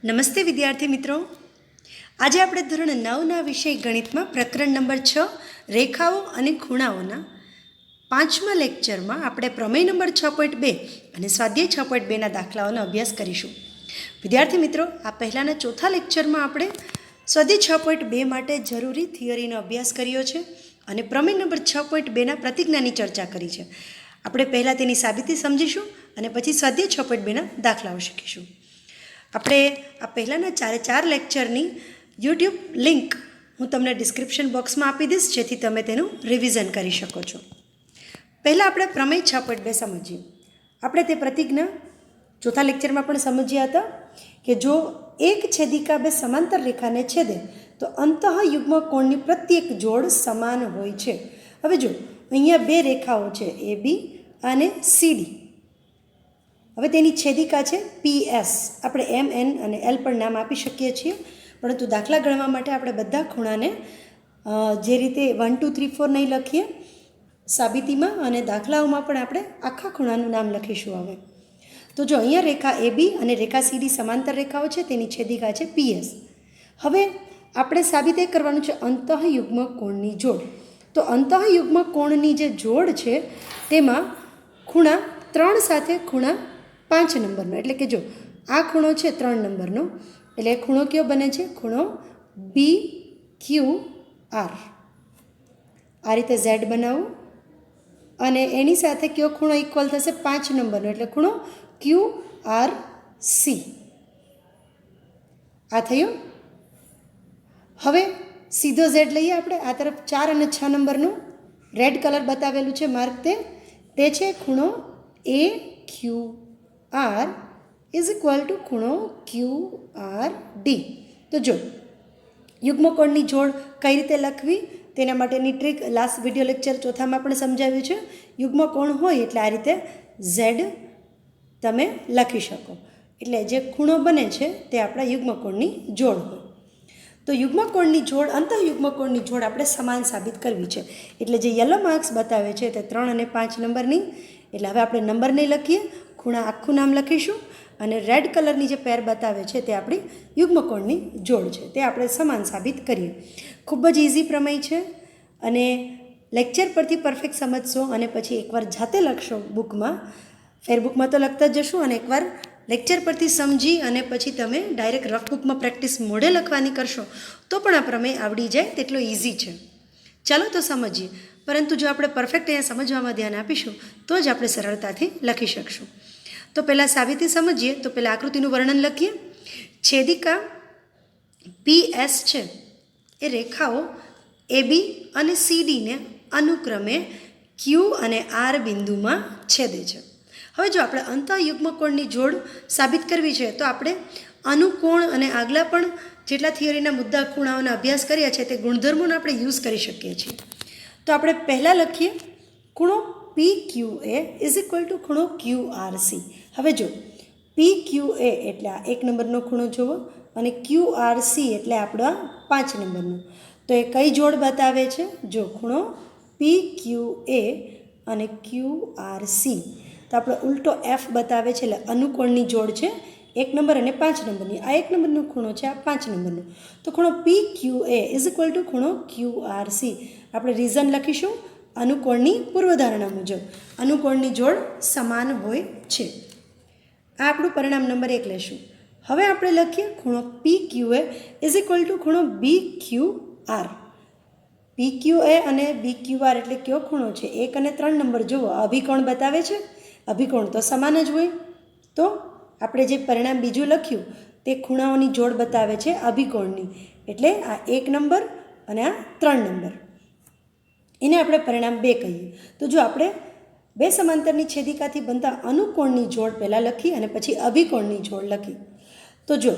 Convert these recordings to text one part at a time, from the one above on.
નમસ્તે વિદ્યાર્થી મિત્રો, આજે આપણે ધોરણ 9ના વિષય ગણિતમાં પ્રકરણ નંબર 6 રેખાઓ અને ખૂણાઓના 5મા લેક્ચરમાં આપણે પ્રમેય નંબર 6.2 અને સ્વાધ્યાય 6.2ના દાખલાઓનો અભ્યાસ કરીશું. વિદ્યાર્થી મિત્રો, આ પહેલાંના ચોથા લેક્ચરમાં આપણે સ્વાધ્યાય 6.2 માટે જરૂરી થિયરીનો અભ્યાસ કર્યો છે અને પ્રમેય નંબર 6.2ના પ્રતિજ્ઞાની ચર્ચા કરી છે. આપણે પહેલાં તેની સાબિતી સમજીશું અને પછી સ્વાધ્યાય 6.2ના દાખલાઓ શીખીશું. આપણે આ પહેલાંના ચાર લેક્ચરની યુટ્યુબ લિંક હું તમને ડિસ્ક્રિપ્શન બોક્સમાં આપી દઈશ, જેથી તમે તેનું રિવિઝન કરી શકો છો. પહેલાં આપણે પ્રમેય 6.2 સમજીએ. આપણે તે પ્રતિજ્ઞા ચોથા લેક્ચરમાં પણ સમજ્યા હતા કે જો એક છેદિકા બે સમાંતર રેખાને છેદે તો અંતઃયુગ્મ કોણની પ્રત્યેક જોડ સમાન હોય છે. હવે જો અહીંયા બે રેખાઓ છે, AB અને CD. હવે તેની છેદિકા છે PS. આપણે MN અને L પણ નામ આપી શકીએ છીએ, પરંતુ દાખલા ગણવા માટે આપણે બધા ખૂણાને જે રીતે 1 2 3 4 નહીં લખીએ સાબિતીમાં અને દાખલાઓમાં પણ આપણે આખા ખૂણાનું નામ લખીશું. હવે તો જો અહીંયા રેખા AB અને રેખા CD સમાંતર રેખાઓ છે, તેની છેદિકા છે PS. હવે આપણે સાબિત એ કરવાનું છે અંતઃયુગ્મ કોણની જોડ. તો અંતઃયુગ્મ કોણની જે જોડ છે તેમાં ખૂણા 3 સાથે ખૂણા 5 નંબરનો, એટલે કે જો આ ખૂણો છે 3 નંબરનો, એટલે ખૂણો કયો બને છે? ખૂણો BQR. આ રીતે Z બનાવું અને એની સાથે કયો ખૂણો ઇક્વલ થશે? 5 નંબરનો, એટલે ખૂણો QRC. આ થયું. હવે સીધો Z લઈએ આપણે. આ તરફ 4 અને 6 નંબરનું રેડ કલર બતાવેલું છે માર્ક, તે છે ખૂણો AQR ઇઝ ઇક્વલ ટુ ખૂણો QRD. તો જો યુગ્મકોણની જોડ કઈ રીતે લખવી તેના માટેની ટ્રીક લાસ્ટ વિડીયો લેક્ચર ચોથામાં પણ સમજાવ્યું છે. યુગ્મકોણ હોય એટલે આ રીતે Z તમે લખી શકો, એટલે જે ખૂણો બને છે તે આપણા યુગ્મકોણની જોડ હોય. તો યુગ્મકોણની જોડ, અંતઃયુગ્મકોણની જોડ આપણે સમાન સાબિત કરવી છે. એટલે જે યલો માર્ક્સ બતાવે છે તે 3 અને 5 નંબરની, એટલે હવે આપણે નંબર નહીં લખીએ, ખૂણા આખું નામ લખીશું અને રેડ કલરની જે પેર બતાવે છે તે આપણી યુગ્મકોણની જોડ છે, તે આપણે સમાન સાબિત કરીએ. ખૂબ જ ઇઝી પ્રમેય છે અને લેક્ચર પરથી પરફેક્ટ સમજશો અને પછી એકવાર જાતે લખશો બુકમાં, ફેરબુકમાં તો લખતા જ જશું, અને એકવાર લેક્ચર પરથી સમજી અને પછી તમે ડાયરેક્ટ રફ બુકમાં પ્રેક્ટિસ મોઢે લખવાની કરશો તો પણ આ પ્રમેય આવડી જાય તેટલો ઇઝી છે. ચાલો તો સમજીએ. પરંતુ જો આપણે પરફેક્ટ અહીંયા સમજવામાં ધ્યાન આપીશું તો જ આપણે સરળતાથી લખી શકશું. તો પહેલાં સાબિતી સમજીએ. તો પહેલાં આકૃતિનું વર્ણન લખીએ. છેદિકા PS છે એ રેખાઓ AB અને CDને અનુક્રમે Q અને R બિંદુમાં છેદે છે. હવે જો આપણે અંતઃયુગ્મકોણની જોડ સાબિત કરવી છે તો આપણે અનુકોણ અને આગલા પણ જેટલા થિયરીના મુદ્દા ખૂણાઓના અભ્યાસ કર્યા છે તે ગુણધર્મોનો આપણે યુઝ કરી શકીએ છીએ. તો આપણે પહેલાં લખીએ ખૂણો PQA ઇઝ ઇક્વલ ટુ ખૂણો QRC. હવે જો PQA એટલે આ 1 નંબરનો ખૂણો જુઓ અને QRC એટલે આપણો 5 નંબરનો. તો એ કઈ જોડ બતાવે છે? જો ખૂણો PQA અને QRC તો આપણે ઉલટો F બતાવે છે, એટલે અનુકોણની જોડ છે 1 નંબર અને 5 નંબરની. આ 1 નંબરનો ખૂણો છે, આ 5 નંબરનો. તો ખૂણો PQA ઇઝ ઇક્વલ ટુ ખૂણો QRC. આપણે રીઝન લખીશું અનુકોણની પૂર્વધારણા મુજબ અનુકોણની જોડ સમાન હોય છે. આ આપણું પરિણામ નંબર 1 લેશું. હવે આપણે લખીએ ખૂણો PQA ઇઝ ઇક્વલ ટુ ખૂણો BQR. PQA અને BQR એટલે કયો ખૂણો છે? 1 અને 3 નંબર જુઓ, અભિકોણ બતાવે છે. અભિકોણ તો સમાન જ હોય. તો આપણે જે પરિણામ બીજું લખ્યું તે ખૂણાઓની જોડ બતાવે છે અભિકોણની, એટલે આ 1 નંબર અને આ 3 નંબર, એને આપણે પરિણામ 2 કહીએ. તો જો આપણે બે સમાંતરની છેદિકાથી બનતા અનુકોણની જોડ પહેલાં લખી અને પછી અભિકોણની જોડ લખી. તો જો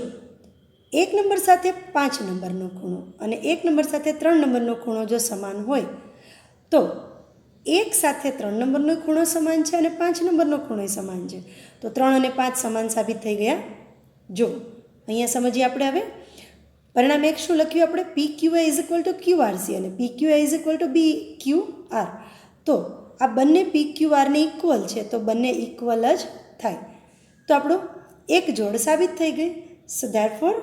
1 નંબર સાથે 5 નંબરનો ખૂણો અને 1 નંબર સાથે 3 નંબરનો ખૂણો જો સમાન હોય તો 1 સાથે 3 નંબરનો ખૂણો સમાન છે અને 5 નંબરનો ખૂણો સમાન છે. તો 3 અને 5 સમાન સાબિત થઈ ગયા. જો અહીંયા સમજીએ આપણે. હવે પરિણામ 1 શું લખ્યું આપણે? PQA is equal two QRC અને PQA is equal two BQR. તો આ બંને PQR ને ઇક્વલ છે, તો બંને ઇક્વલ જ થાય. તો આપણું એક જોડ સાબિત થઈ ગઈ. સો ધેરફોર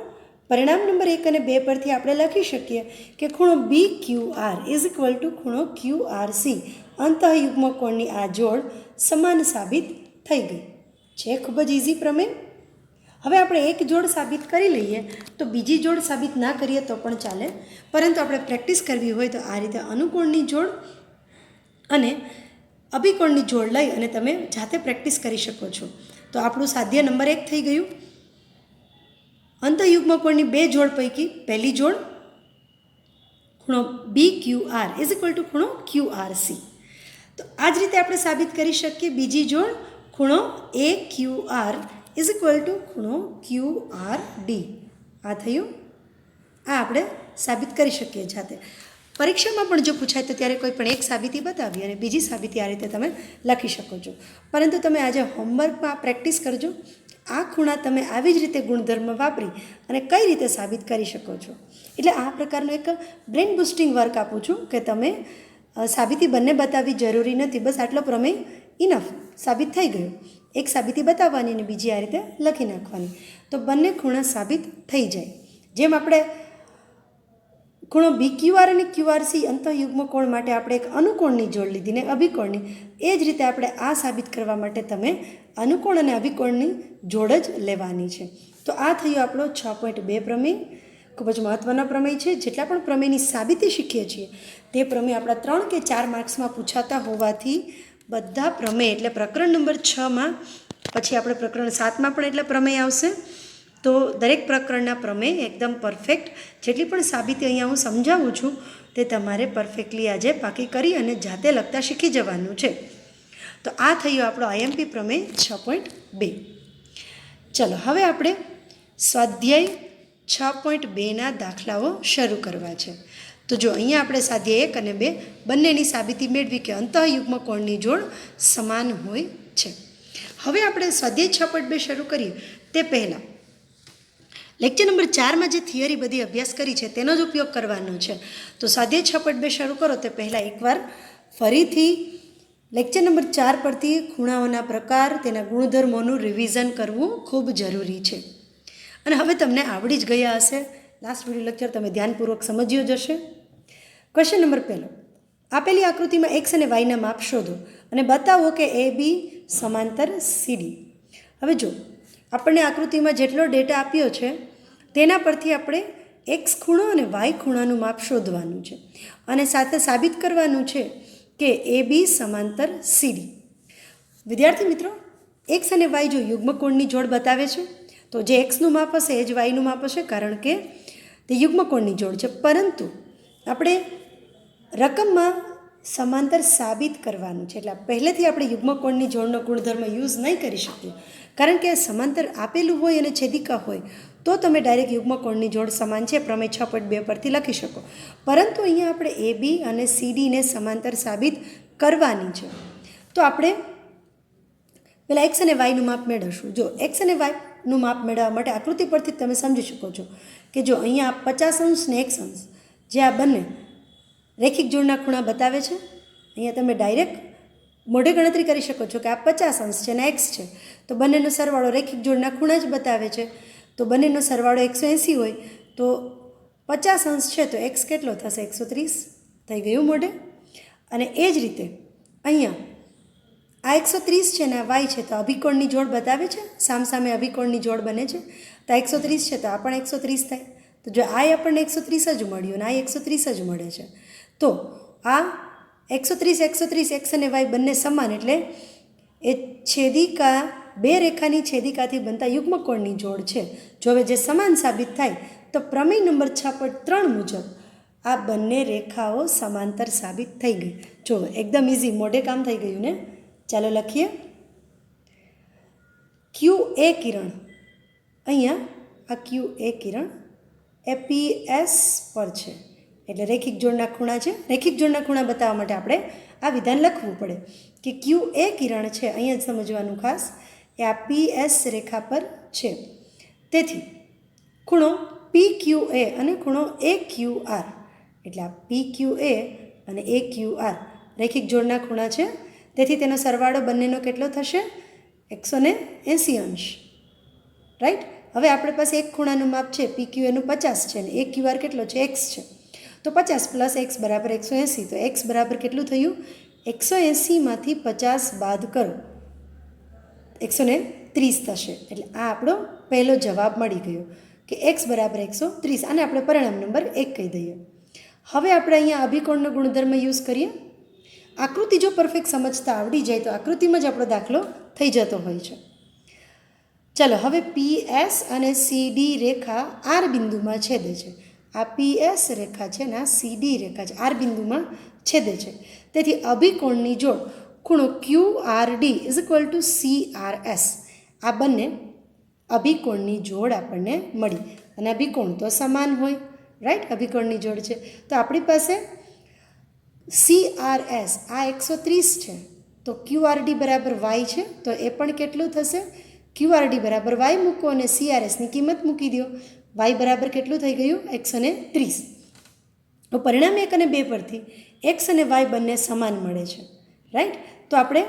પરિણામ નંબર 1 અને 2 પરથી આપણે લખી શકીએ કે ખૂણો B Q R is equal to ખૂણો ક્યુ આર સી અંતઃયુગ્મ કોણની આ જોડ સમાન સાબિત થઈ ગઈ છે. ખૂબ જ ઇઝી પ્રમેય. હવે આપણે એક જોડ સાબિત કરી લઈએ તો બીજી જોડ સાબિત ના કરીએ તો પણ ચાલે, પરંતુ આપણે પ્રેક્ટિસ કરવી હોય તો આ રીતે અનુકોણની જોડ અને અભિકોણની જોડ લઈ અને તમે જાતે પ્રેક્ટિસ કરી શકો છો. તો આપણું સાધ્ય નંબર 1 થઈ ગયું. અંતઃયુગ્મ કોણની બે જોડ પૈકી પહેલી જોડ ખૂણો B Q R is equal to ખૂણો ક્યુ આર સી. તો આ જ રીતે આપણે સાબિત કરી શકીએ બીજી જોડ ખૂણો A Q R is equal to ખૂણો ક્યુ આર ડી. આ થયું. આ આપણે સાબિત કરી શકીએ જાતે. પરીક્ષામાં પણ જો પૂછાય તો ત્યારે કોઈ પણ એક સાબિતી બતાવી અને બીજી સાબિતી આ રીતે તમે લખી શકો છો. પરંતુ તમે આજે હોમવર્કમાં પ્રેક્ટિસ કરજો. આ ખૂણા તમે આવી જ રીતે ગુણધર્મ વાપરી અને કઈ રીતે સાબિત કરી શકો છો. એટલે આ પ્રકારનું એક બ્રેન બુસ્ટિંગ વર્ક આપું છું કે તમે સાબિતી બંને બતાવવી જરૂરી નથી. બસ આટલો પ્રમેય ઇનફ. સાબિત થઈ ગયું. એક સાબિતી બતાવવાની અને બીજી આ રીતે લખી નાખવાની, તો બંને ખૂણા સાબિત થઈ જાય. જેમ આપણે ખૂણો બી ક્યુ આર અને ક્યુ આર સી અંતઃયુગ્મ કોણ માટે આપણે એક અનુકોણની જોડ લીધી ને અભિકોણની, એ જ રીતે આપણે આ સાબિત કરવા માટે તમે અનુકોણ અને અભિકોણની જોડ જ લેવાની છે. તો આ થયો આપણો 6.2 પ્રમેય. ખૂબ જ મહત્ત્વનો પ્રમેય છે. જેટલા પણ પ્રમેયની સાબિતી શીખીએ છીએ તે પ્રમેય આપણા 3 કે 4 માર્ક્સમાં પૂછાતા હોવાથી બધા પ્રમેય એટલે પ્રકરણ નંબર 6માં પછી આપણે પ્રકરણ 7માં પણ એટલા પ્રમેય આવશે. તો દરેક પ્રકરણના પ્રમેય એકદમ પરફેક્ટ, જેટલી પણ સાબિતી અહીંયા હું સમજાવું છું તે તમારે પરફેક્ટલી આજે પાકી કરી અને જાતે લખતા શીખી જવાનું છે. તો આ થયો આપણો આઈએમપી પ્રમેય 6.2. ચલો હવે આપણે સ્વાધ્યાય 6.2ના દાખલાઓ શરૂ કરવા છે. તો જો અહીંયા આપણે સ્વાધ્યાય 1 અને 2 બંનેની સાબિતી મેળવી કે અંતઃયુગ્મ કોણની જોડ સમાન હોય છે. હવે આપણે સ્વાધ્યાય 6.2 શરૂ કરીએ તે પહેલાં લેક્ચર નંબર 4માં જે થિયરી બધી અભ્યાસ કરી છે તેનો જ ઉપયોગ કરવાનો છે. તો સ્વાધ્યાય 6.2 શરૂ કરો તે પહેલાં એકવાર ફરીથી લેક્ચર નંબર 4 પરથી ખૂણાઓના પ્રકાર, તેના ગુણધર્મોનું રિવિઝન કરવું ખૂબ જરૂરી છે. અને હવે તમને આવડી જ ગયા હશે. લાસ્ટ વિડીયો લેક્ચર તમે ધ્યાનપૂર્વક સમજ્યો જ હશે. ક્વેશ્ચન નંબર 1, આપેલી આકૃતિમાં એક્સ અને વાયના માપ શોધો અને બતાવો કે એ બી સમાંતર સીડી. હવે જો આપણને આકૃતિમાં જેટલો ડેટા આપ્યો છે તેના પરથી આપણે એક્સ ખૂણો અને વાય ખૂણાનું માપ શોધવાનું છે અને સાથે સાબિત કરવાનું છે કે એ બી સમાંતર સીડી. વિદ્યાર્થી મિત્રો, એક્સ અને વાય જો યુગ્મ કોણની જોડ બતાવે છે તો જે એક્સનું માપ હશે એ જ વાયનું માપ હશે, કારણ કે તે યુગ્મ કોણની જોડ છે. પરંતુ આપણે રકમમાં સમાંતર સાબિત કરવાનું છે, એટલે પહેલેથી આપણે યુગ્મ કોણની જોડનો ગુણધર્મ યુઝ નહીં કરી શકીએ, કારણ કે સમાંતર આપેલું હોય અને છેદિકા હોય તો તમે ડાયરેક્ટ યુગ્મ કોણની જોડ સમાન છે પ્રમેય 6.2 પરથી લખી શકો. પરંતુ અહીંયા આપણે એ બી અને સીડીને સમાંતર સાબિત કરવાની છે. તો આપણે પહેલાં એક્સ અને વાયનું માપ મેળવશું. જો એક્સ અને વાયનું માપ મેળવવા માટે આકૃતિ પરથી તમે સમજી શકો છો કે જો અહીંયા 50° ને 1 જે આ બંને રેખિક જોડના ખૂણા બતાવે છે, અહીંયા તમે ડાયરેક્ટ મોઢે ગણતરી કરી શકો છો કે આ 50° છે અને એક્સ છે, તો બંનેનો સરવાળો રેખિક જોડના ખૂણા જ બતાવે છે. તો બંનેનો સરવાળો 180 હોય તો 50° છે તો એક્સ કેટલો થશે? 130 થઈ ગયું મોઢે. અને એ જ રીતે અહીંયા આ 130 છે ને આ વાય છે તો અભિકોણની જોડ બતાવે છે, સામસામે અભિકોણની જોડ બને છે. તો 130 છે તો આ પણ 130 થાય. તો જો આ આપણને 130 જ મળ્યું અને આ 130 જ મળે છે, તો આ 130 એક્સ અને વાય બંને સમાન, એટલે એ છેદિકા બે રેખાની છેદિકાથી બનતા યુગ્મ કોણની જોડ છે. જો હવે જે સમાન સાબિત થાય તો પ્રમેય નંબર 6.3 મુજબ આ બંને રેખાઓ સમાંતર સાબિત થઈ ગઈ. જો એકદમ ઇઝી, મોઢે કામ થઈ ગયું ને. ચાલો લખીએ. ક્યુ એ કિરણ, અહીંયા આ ક્યુ એ કિરણ એ પીએસ પર છે, એટલે રેખિક જોડના ખૂણા છે. રેખિક જોડના ખૂણા બતાવવા માટે આપણે આ વિધાન લખવું પડે કે ક્યુ એ કિરણ છે, અહીંયા જ સમજવાનું ખાસ, એ આ પીએસ રેખા પર છે. તેથી ખૂણો પી ક્યુ એ અને ખૂણો એ ક્યુ આર, એટલે આ પી ક્યુ એ અને એ ક્યુ આર રેખિક જોડના ખૂણા છે. તેથી તેનો સરવાળો બંનેનો કેટલો થશે? 180°, રાઈટ. હવે આપણી પાસે એક ખૂણાનું માપ છે PQ એનું 50 છે અને એક QR કેટલો છે x છે. તો 50 પ્લસ x બરાબર 180. તો x બરાબર કેટલું થયું? 180માંથી 50 બાદ કરો 130 થશે. એટલે આ આપણો પહેલો જવાબ મળી ગયો કે x બરાબર 130. આને આપણે પરિણામ નંબર 1 કહી દઈએ. હવે આપણે અહીંયા અભિકોણનો ગુણધર્મ યુઝ કરીએ. આકૃતિ જો પરફેક્ટ સમજતા આવડી જાય તો આકૃતિમાં જ આપણો દાખલો થઈ જતો હોય છે. ચાલો હવે PS અને CD રેખા R બિંદુમાં છેદે છે. આ PS રેખા છે ને આ CD રેખા છે R બિંદુમાં છેદે છે. તેથી અભિકોણની જોડ ખૂણો QRD = CRS. આ બંને અભિકોણની જોડ આપણને મળી અને અભિકોણ તો સમાન હોય, રાઈટ? અભિકોણની જોડ છે તો આપણી પાસે CRS આ 130 છે તો QRD બરાબર y છે તો એ પણ કેટલું થશે? QRD બરાબર y મૂકો અને CRSની કિંમત મૂકી દો. y બરાબર કેટલું થઈ ગયું? 130. તો પરિણામ 1 અને 2 પરથી x અને y બંને સમાન મળે છે, રાઈટ? તો આપણે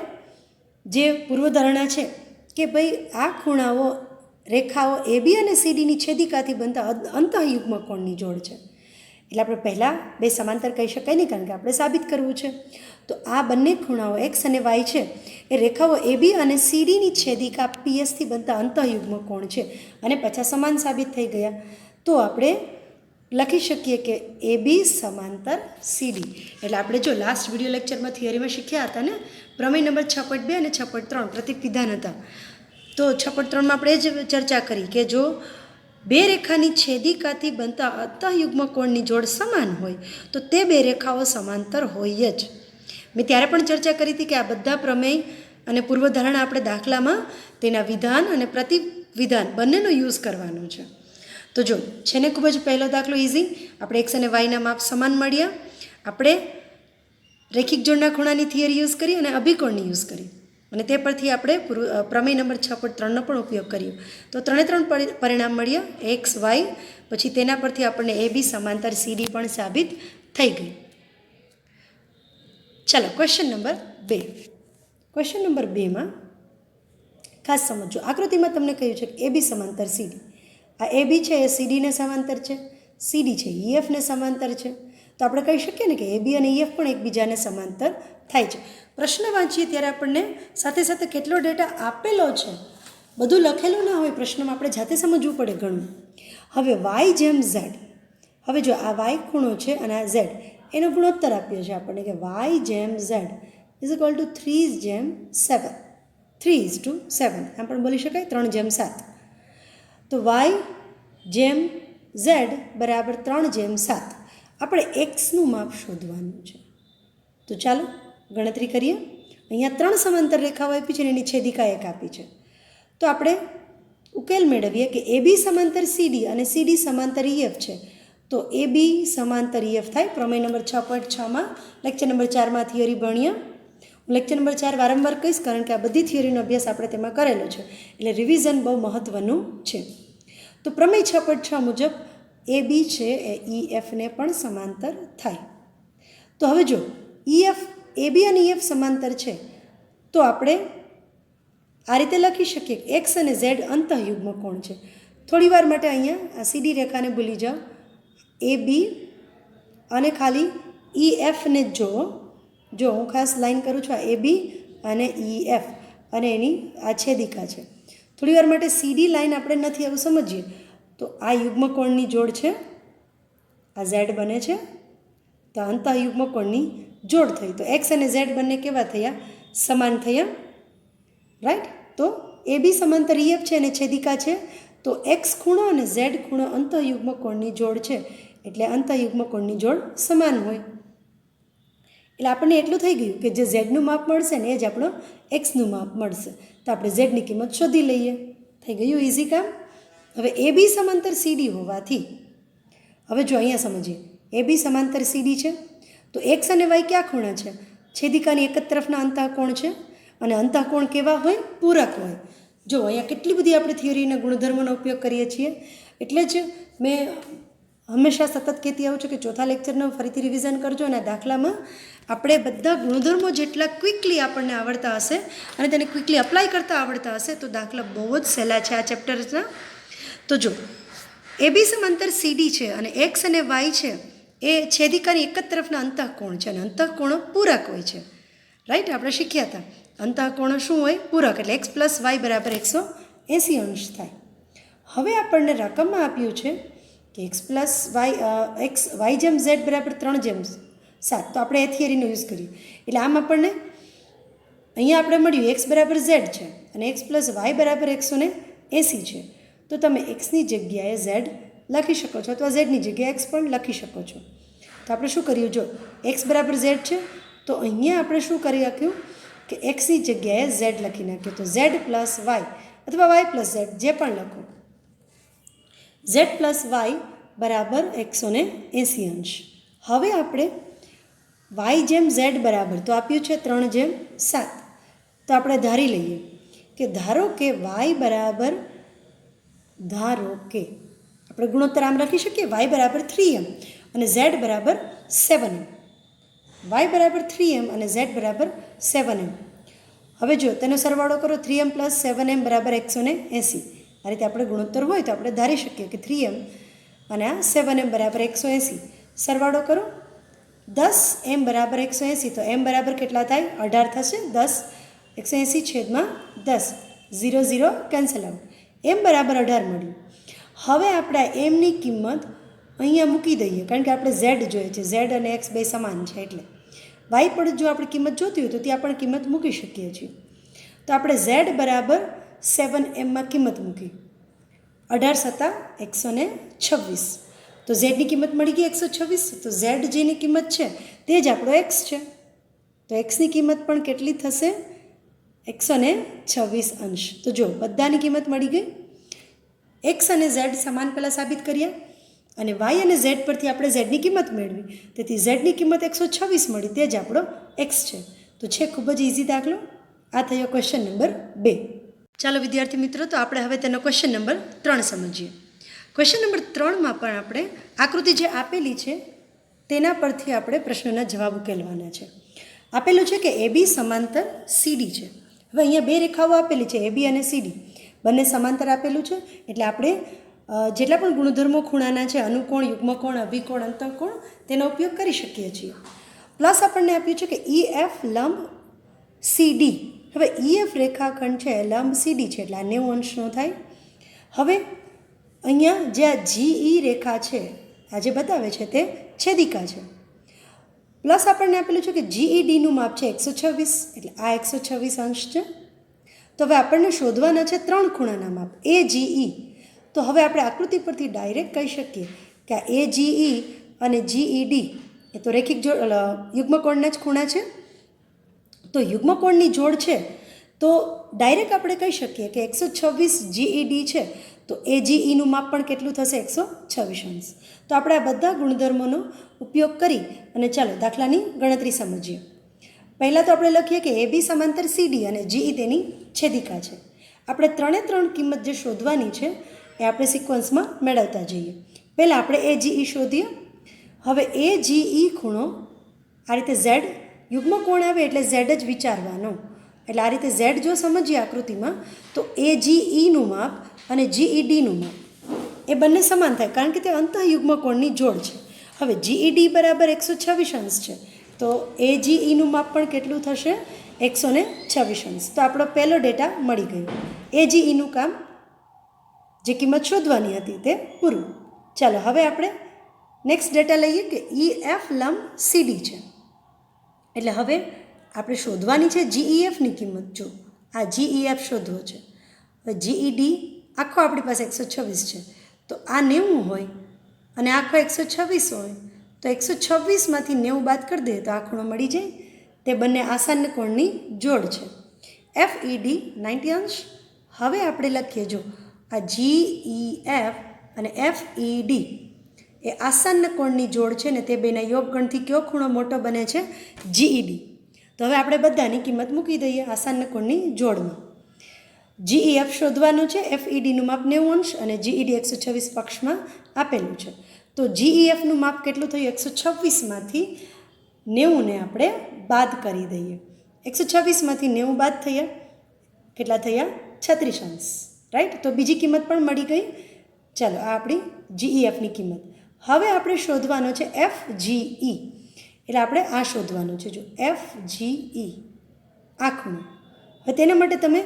જે પૂર્વધારણા છે કે ભાઈ આ ખૂણાઓ રેખાઓ AB અને CDની છેદિકાથી બનતા અંતઃયુગ્મ કોણની જોડ છે. એટલે આપણે પહેલાં બે સમાંતર કહી શકાય નહીં કારણ કે આપણે સાબિત કરવું છે. તો આ બંને ખૂણાઓ x અને y છે એ રેખાઓ AB અને CDની છેદિકા PSથી બનતા અંતઃયુગ્મ કોણ છે અને પાછા સમાન સાબિત થઈ ગયા. તો આપણે લખી શકીએ કે AB સમાંતર CD. એટલે આપણે જો લાસ્ટ વિડીયો લેક્ચરમાં થિયરીમાં શીખ્યા હતા ને, પ્રમેય નંબર 6.2 અને 6.3 પ્રતીક વિધાન હતા. તો 6.3માં આપણે જ ચર્ચા કરી કે જો બે રેખાની છેદિકાથી બનતા અંતઃયુગ્મ કોણની જોડ સમાન હોય તો તે બે રેખાઓ સમાંતર હોય જ. મેં ત્યારે પણ ચર્ચા કરી હતી કે આ બધા પ્રમેય અને પૂર્વધારણા આપણે દાખલામાં તેના વિધાન અને પ્રતિવિધાન બંનેનો યુઝ કરવાનો છે. તો જો છે ને ખૂબ જ પહેલો દાખલો ઇઝી. આપણે x અને yના માપ સમાન મળ્યા. આપણે રેખિક જોડના ખૂણાની થિયરી યુઝ કરી અને અભિકોણની યુઝ કરી અને તે પરથી આપણે પ્રમેય નંબર 6.3નો પણ ઉપયોગ કર્યો. તો 3 પરિણામ મળ્યા x y. પછી તેના પરથી આપણને AB સમાંતર CD પણ સાબિત થઈ ગઈ. ચાલો ક્વેશ્ચન નંબર 2. ક્વેશ્ચન નંબર 2માં ખાસ સમજો. આકૃતિમાં તમને કહ્યું છે કે AB સમાંતર CD. આ AB છે એ CDને સમાંતર છે, CD છે EFને સમાંતર છે. તો આપણે કહી શકીએ ને કે AB અને EF પણ એકબીજાને સમાંતર થાય છે. પ્રશ્ન વાંચીએ ત્યારે આપણને સાથે સાથે કેટલો ડેટા આપેલો છે બધું લખેલું ના હોય, પ્રશ્નમાં આપણે જાતે સમજવું પડે ઘણું. હવે y જેમ z. હવે જો આ y ખૂણો છે અને આ z એનો ગુણોત્તર આપ્યો છે આપણને કે y જેમ z = 3:7. 3:7 આમ પણ બોલી શકાય 3:7. તો y જેમ z બરાબર 3:7. આપણે xનું માપ શોધવાનું છે. તો ચાલો ગણતરી કરીએ. અહીંયા 3 સમાંતર રેખાઓ આપી છે અને એની છેદિકા 1 આપી છે. તો આપણે ઉકેલ મેળવીએ કે AB સમાંતર CD અને CD સમાંતર EF છે. તો AB સમાંતર EF થાય. પ્રમેય નંબર 6.6માં લેક્ચર નંબર 4માં થિયરી ભણ્યા. હું લેક્ચર નંબર 4 વારંવાર કહીશ કારણ કે આ બધી થિયરીનો અભ્યાસ આપણે તેમાં કરેલો છે એટલે રિવિઝન બહુ મહત્ત્વનું છે. તો પ્રમેય 6.6 મુજબ AB છે એ EFને પણ સમાંતર થાય. તો હવે જો AB અને EF સમાંતર છે તો આપણે આ રીતે લખી શકીએ કે x અને z અંતઃયુગ્મ કોણ છે. થોડી વાર માટે અહીંયા આ CD રેખાને ભૂલી જાઓ. AB અને ખાલી EFને જો હું ખાસ લાઈન કરું છું. આ AB અને EF અને એની આ છેદિકા છે. થોડી વાર માટે CD લાઈન આપણે નથી એવું સમજીએ તો આ યુગ્મ કોણની જોડ છે, આ z બને છે તો અંતઃયુગ્મ કોણની જોડ થઈ. તો x અને z બંને કેવા થયા? સમાન થયા, રાઈટ? તો AB સમાંતર EF છે અને છેદિકા છે તો x ખૂણો અને z ખૂણો અંતઃયુગ્મ કોણની જોડ છે એટલે અંતઃયુગ્મ કોણની જોડ સમાન હોય. એટલે આપણને એટલું થઈ ગયું કે જે ઝેડનું માપ મળશે ને એ જ આપણો એક્સનું માપ મળશે. તો આપણે ઝેડની કિંમત શોધી લઈએ. થઈ ગયું ઇઝી કામ. હવે AB સમાંતર CD હોવાથી હવે જો અહીંયા સમજીએ AB સમાંતર CD છે તો x અને y ક્યાં ખૂણા છે? છેદિકાની એક જ તરફના અંતઃકોણ છે અને અંતઃકોણ કેવા હોય? પૂરક હોય. જો અહીંયા કેટલી બધી આપણે થિયરીના ગુણધર્મોનો ઉપયોગ કરીએ છીએ એટલે જ મેં હંમેશા સતત કહેતી આવું છું કે ચોથા લેક્ચરનું ફરીથી રિવિઝન કરજો અને દાખલામાં આપણે બધા ગુણધર્મો જેટલા ક્વિકલી આપણને આવડતા હશે અને તેને ક્વિકલી અપ્લાય કરતા આવડતા હશે તો દાખલા બહુ જ સહેલા છે આ ચેપ્ટર્સના. તો જો એબી સમાંતર સીડી છે અને એક્સ અને વાય છે એ છેદિકાની એક જ તરફના અંતઃકોણ છે અને અંતઃકોણો પૂરક હોય છે. રાઈટ, આપણે શીખ્યા હતા અંતઃકોણો શું હોય? પૂરક. એટલે એક્સ પ્લસ વાય બરાબર 180 અંશ થાય. હવે આપણને રકમમાં આપ્યું છે કે એક્સ પ્લસ વાય જેમ ઝેડ બરાબર 3/7. તો આપણે એ થિયરીનો યુઝ કરીએ. એટલે આમ આપણને અહીંયા આપણે મળ્યું એક્સ બરાબર ઝેડ છે અને એક્સ પ્લસ વાય બરાબર 180 છે. તો તમે એક્સની જગ્યાએ ઝેડ લખી શકો છો અથવા ઝેડની જગ્યાએ એક્સ પણ લખી શકો છો. તો આપણે શું કર્યું? જો એક્સ બરાબર ઝેડ છે તો અહીંયા આપણે શું કરી નાખ્યું કે એક્સની જગ્યાએ ઝેડ લખી નાખ્યું. તો ઝેડ પ્લસ વાય અથવા વાય પ્લસ ઝેડ જે પણ લખો, ઝેડ પ્લસ વાય બરાબર 180 અંશ. હવે આપણે વાય જેમ ઝેડ બરાબર તો આપ્યું છે 3/7. તો આપણે ધારી લઈએ કે ધારો કે વાય બરાબર આપણે ગુણોત્તર આમ લખી શકીએ વાય બરાબર 3m અને ઝેડ બરાબર 7m. વાય બરાબર 3m અને ઝેડ બરાબર 7m. હવે જો તેનો સરવાળો કરો 3m પ્લસ 7m બરાબર 180. આ રીતે આપણે ગુણોત્તર હોય તો આપણે ધારી શકીએ કે 3m અને આ 7m બરાબર 180. સરવાળો કરો 10m બરાબર 180. તો m બરાબર કેટલા થાય? 18 થશે. 10 180/10 0 0 કેન્સલ આઉટ. m બરાબર 18 મળ્યું. હવે આપણે આ એમની કિંમત અહીંયા મૂકી દઈએ કારણ કે આપણે ઝેડ જોઈએ છે. ઝેડ અને એક્સ બે સમાન છે એટલે વાય પર જો આપણે કિંમત જોતી હોય તો ત્યાં પણ કિંમત મૂકી શકીએ છીએ. તો આપણે ઝેડ બરાબર 7mમાં કિંમત મૂકી 18 × 126. તો ઝેડની કિંમત મળી ગઈ 126. તો ઝેડ જેની કિંમત છે તે જ આપણો એક્સ છે. તો એક્સની કિંમત પણ કેટલી થશે? 126 અંશ. તો જો બધાની કિંમત મળી ગઈ. એક્સ અને ઝેડ સમાન પહેલાં સાબિત કર્યા અને વાય અને ઝેડ પરથી આપણે ઝેડની કિંમત મેળવી. તેથી ઝેડની કિંમત 126 મળી, તે જ આપણો એક્સ છે. તો છે ખૂબ જ ઇઝી દાખલો. આ થયો ક્વેશ્ચન નંબર 2. ચાલો વિદ્યાર્થી મિત્રો, તો આપણે હવે તેનો ક્વેશ્ચન નંબર 3 સમજીએ. ક્વેશ્ચન નંબર 3માં પણ આપણે આકૃતિ જે આપેલી છે તેના પરથી આપણે પ્રશ્નના જવાબ ઉકેલવાના છે. આપેલું છે કે એબી સમાંતર સીડી છે. હવે અહીંયા બે રેખાઓ આપેલી છે એબી અને સીડી, બંને સમાંતર આપેલું છે. એટલે આપણે જેટલા પણ ગુણધર્મો ખૂણાના છે અનુકોણ, યુગ્મકોણ, અભિકોણ, અંતઃકોણ તેનો ઉપયોગ કરી શકીએ છીએ. પ્લસ આપણને આપ્યું છે કે EF લંબ CD. હવે EF રેખાખંડ છે લંબ CD છે એટલે આ 90 અંશનો થાય. હવે અહીંયા જે આ GE રેખા છે આ જે બતાવે છે તે છેદિકા છે. પ્લસ આપણને આપેલું છે કે GEDનું માપ છે 126 એટલે આ 126 અંશ છે. તો હવે આપણને શોધવાના છે 3 ખૂણાના માપ AGE. તો હવે આપણે આકૃતિ પરથી ડાયરેક્ટ કહી શકીએ કે આ AGE અને GED એ તો રેખિક યુગ્મકોણના જ ખૂણા છે. તો યુગ્મકોણની જોડ છે તો ડાયરેક્ટ આપણે કહી શકીએ કે 126 GED છે તો AGEનું માપ પણ કેટલું થશે? 126 અંશ. તો આપણે આ બધા ગુણધર્મોનો ઉપયોગ કરી અને ચાલો દાખલાની ગણતરી સમજીએ. પહેલાં તો આપણે લખીએ કે AB સમાંતર CD અને GE તેની છેદિકા છે. આપણે 3 કિંમત જે શોધવાની છે એ આપણે સિક્વન્સમાં મેળવતા જઈએ. પહેલાં આપણે AGE શોધીએ. હવે AGE ખૂણો આ રીતે ઝેડ યુગ્મકોણ આવે એટલે ઝેડ જ વિચારવાનો. એટલે આ રીતે ઝેડ જો સમજીએ આકૃતિમાં તો AGEનું માપ અને GEDનું માપ એ બંને સમાન થાય કારણ કે તે અંતઃયુગ્મકોણની જોડ છે. હવે GED બરાબર 126 અંશ છે તો AGEનું માપ પણ કેટલું થશે? 126 અંશ. તો આપણો પહેલો ડેટા મળી ગયો. AGEનું કામ જે કિંમત શોધવાની હતી તે પૂરું. ચાલો હવે આપણે નેક્સ્ટ ડેટા લઈએ કે EF લંબ CD છે. એટલે હવે આપણે શોધવાની છે GEFની કિંમત. જો આ GEF શોધવો છે. હવે GED આખો આપણી પાસે 126 છે તો આ 90 હોય અને આખો 126 હોય તો 126માંથી 90 બાદ કરી દઈએ તો આ ખૂણો મળી જાય. તે બંને આસન્ન કોણની જોડ છે. FED 90 અંશ. હવે આપણે લખીએ જો આ GEF અને FED એ આસન્ન કોણની જોડ છે ને તે બેના યોગગણથી કયો ખૂણો મોટો બને છે? GED. તો હવે આપણે બધાની કિંમત મૂકી દઈએ આસન્ન કોણની જોડમાં. GEF શોધવાનું છે. FEDનું માપ 90 અંશ અને GED 126 પક્ષમાં આપેલું છે. તો GEFનું માપ કેટલું થયું? 126માંથી 90ને આપણે બાદ કરી દઈએ. 126માંથી 90 બાદ થયા કેટલા થયા? 36 અંશ. રાઈટ. તો બીજી કિંમત પણ મળી ગઈ ચાલો આ આપણી GEFની કિંમત. હવે આપણે શોધવાનો છે FGE, એટલે આપણે આ શોધવાનું છે. જો FGE આ ખૂણો. હવે તેના માટે તમે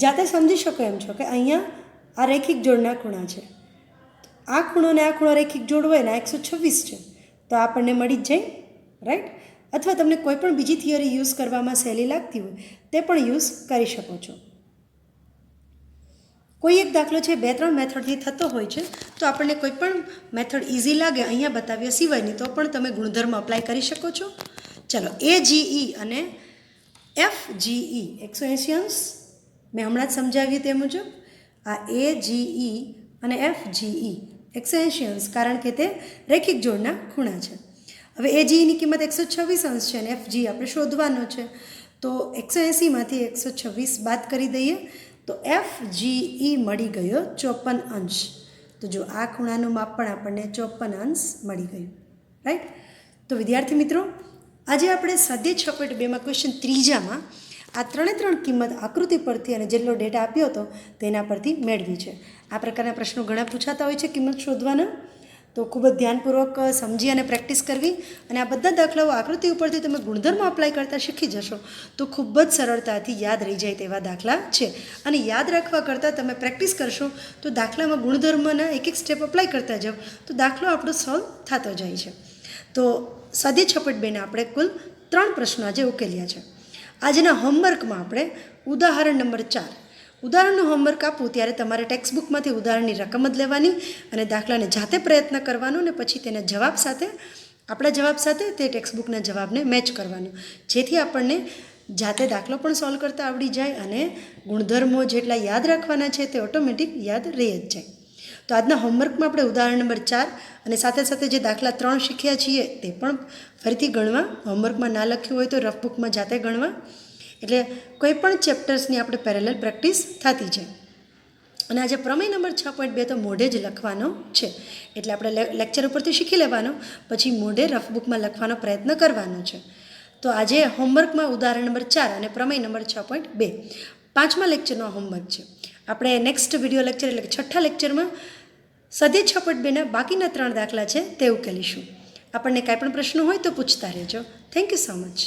જાતે સમજી શકો એમ છો કે અહીંયા આ રેખિક જોડના ખૂણા છે. આ ખૂણો ને આ ખૂણો રેખિક જોડ હોય ને આ 126 છે, તો આપણને મળી જ જાય, રાઈટ. અથવા તમને કોઈ પણ બીજી થિયરી યુઝ કરવામાં સહેલી લાગતી હોય તે પણ યુઝ કરી શકો છો. કોઈ એક દાખલો છે 2-3 મેથડથી થતો હોય છે, તો આપણને કોઈ પણ મેથડ ઇઝી લાગે અહીંયા બતાવ્યા સિવાયની તો પણ તમે ગુણધર્મ અપ્લાય કરી શકો છો. ચલો AGE અને FGE 180 અંશ મેં હમણાં જ સમજાવ્યું તે મુજબ. આ AGE અને FGE 180 અંશ કારણ કે તે રેખિક જોડના ખૂણા છે. હવે AGEની કિંમત 126 અંશ છે અને FGE આપણે શોધવાનો છે, તો 180માંથી 126 બાદ કરી દઈએ તો FGE મળી ગયો 54 અંશ. તો જો આ ખૂણાનું માપ પણ આપણને 54 અંશ મળી ગયું, રાઈટ. તો વિદ્યાર્થી મિત્રો, આજે આપણે સ્વાધ્યાય 6.2માં ક્વેશ્ચન 3માં આ 3 કિંમત આકૃતિ પરથી અને જેટલો ડેટા આપ્યો હતો તેના પરથી મેળવી છે. આ પ્રકારના પ્રશ્નો ઘણા પૂછાતા હોય છે કિંમત શોધવાના, તો ખૂબ જ ધ્યાનપૂર્વક સમજી અને પ્રેક્ટિસ કરવી. અને આ બધા દાખલાઓ આકૃતિ ઉપરથી તમે ગુણધર્મ અપ્લાય કરતાં શીખી જશો તો ખૂબ જ સરળતાથી યાદ રહી જાય તેવા દાખલા છે. અને યાદ રાખવા કરતાં તમે પ્રેક્ટિસ કરશો તો દાખલામાં ગુણધર્મના એક સ્ટેપ અપ્લાય કરતા જાઓ તો દાખલો આપણો સોલ્વ થતો જાય છે. તો સ્વાધ્યાય 6.2ના આપણે કુલ 3 પ્રશ્નો આજે ઉકેલ્યા છે. આજના હોમવર્કમાં આપણે ઉદાહરણ નંબર 4 ઉદાહરણનું હોમવર્ક આપું ત્યારે તમારે ટેક્સ્ટબુકમાંથી ઉદાહરણની રકમ જ લેવાની અને દાખલાને જાતે પ્રયત્ન કરવાનો અને પછી તેના જવાબ સાથે આપણા જવાબ સાથે તે ટેક્સ્ટબુકના જવાબને મેચ કરવાનું, જેથી આપણને જાતે દાખલો પણ સોલ્વ કરતા આવડી જાય અને ગુણધર્મો જેટલા યાદ રાખવાના છે તે ઓટોમેટિક યાદ રહી જ જાય. તો આજના હોમવર્કમાં આપણે ઉદાહરણ નંબર 4 અને સાથે સાથે જે દાખલા 3 શીખ્યા છીએ તે પણ ફરીથી ગણવા. હોમવર્કમાં ના લખ્યું હોય તો રફ બુકમાં જાતે ગણવા, એટલે કોઈ પણ ચેપ્ટર્સની આપણે પેરેલલ પ્રેક્ટિસ થતી છે. અને આજે પ્રમેય નંબર 6.2 તો મોઢે જ લખવાનો છે, એટલે આપણે લેક્ચર ઉપરથી શીખી લેવાનો, પછી મોઢે રફ બુકમાં લખવાનો પ્રયત્ન કરવાનો છે. તો આજે હોમવર્કમાં ઉદાહરણ નંબર 4 અને પ્રમેય નંબર 6.2 5મા લેક્ચરનો હોમવર્ક છે. આપણે નેક્સ્ટ વિડીયો લેક્ચર એટલે કે 6ઠ્ઠા લેક્ચરમાં સ્વાધ્યાય 6.2ના બાકીના 3 દાખલા છે તે ઉકેલીશું. આપણને કાંઈ પણ પ્રશ્નો હોય તો પૂછતા રહેજો. Thank you so much.